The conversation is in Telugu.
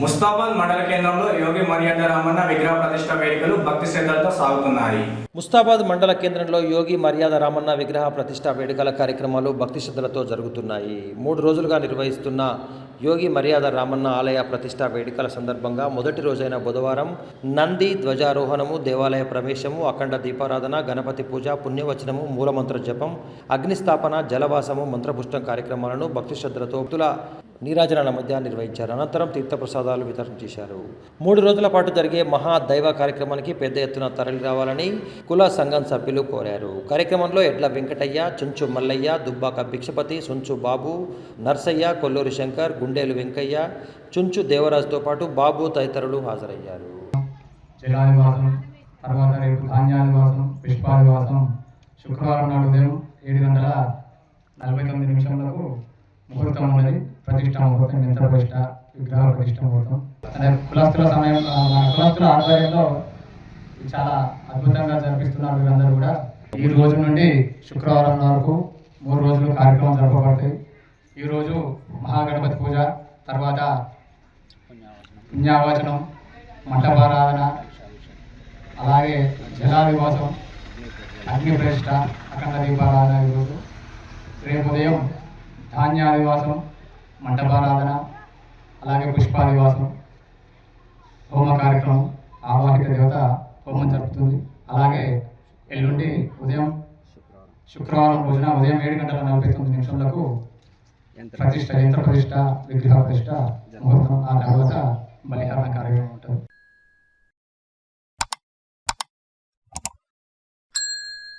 ముస్తాబాద్ మండల కేంద్రంలో యోగి మర్యాద రామన్న విగ్రహ ప్రతిష్ఠ వేడుకలు భక్తి శ్రద్ధలతో సాగుతున్నాయి. ముస్తాబాద్ మండల కేంద్రంలో యోగి మర్యాద రామన్న విగ్రహ ప్రతిష్ఠ వేడుకల కార్యక్రమాలు భక్తి శ్రద్ధలతో జరుగుతున్నాయి. 3 రోజులుగా నిర్వహిస్తున్న యోగి మర్యాద రామన్న ఆలయ ప్రతిష్ఠ వేడుకల సందర్భంగా మొదటి రోజైన బుధవారం నంది ధ్వజారోహణము, దేవాలయ ప్రవేశము, అఖండ దీపారాధన, గణపతి పూజ, పుణ్యవచనము, మూలమంత్ర జపం, అగ్నిస్థాపన, జలవాసము, మంత్రపుష్టం కార్యక్రమాలను భక్తి శ్రద్ధలతో భక్తుల నీరాజనాల మధ్య నిర్వహించారు. అనంతరం తీర్థప్రసాదాలు వితరణ చేశారు. 3 రోజుల పాటు జరిగే మహా దైవ కార్యక్రమానికి పెద్ద ఎత్తున తరలి రావాలని కుల సంఘం సభ్యులు కోరారు. కార్యక్రమంలో ఎడ్ల వెంకటయ్య, చుంచు మల్లయ్య, దుబ్బాక భిక్షపతి, సుంచు బాబు, నర్సయ్య, కొల్లూరి శంకర్, గుండేలు వెంకయ్య, చుంచు దేవరాజుతో పాటు బాబు తదితరులు హాజరయ్యారు. జలాదివాసం, తర్వాత రేపు ధాన్యాదివాసం, పుష్పాదివాసం, శుక్రవారం నాడు ఉదయం 7:49 ముహూర్తం ఉన్నది. ప్రతిష్ట ముహూర్తం, యంత్ర ప్రతిష్ట, విగ్రహ ప్రతిష్ట ముహూర్తం. అదే కులస్తుల ఆధ్వర్యంలో చాలా అద్భుతంగా జరిపిస్తున్నారు. వీరందరూ కూడా ఈ రోజు నుండి శుక్రవారం వరకు 3 రోజులు కార్యక్రమం జరపబడతాయి. ఈరోజు మహాగణపతి పూజ, తర్వాత పుణ్యావచనం, మంటపారాధన, అలాగే జలాదివాసం, అగ్ని ప్రతిష్ట, అఖండ దీపారాధన. ఈరోజు రేపు ఉదయం ధాన్యాదివాసం, మంటపారాధన, అలాగే పుష్పాదివాసం, హోమ కార్యక్రమం, ఆవాహిత దేవత హోమం జరుపుతుంది. అలాగే ఎల్లుండి ఉదయం శుక్రవారం రోజున ఉదయం 7:49 ప్రతిష్ట, యంత్ర ప్రతిష్ట, విగ్రహ ప్రతిష్ట ముహూర్తం. ఆ తర్వాత బలిహరణ కార్యక్రమం ఉంటుంది.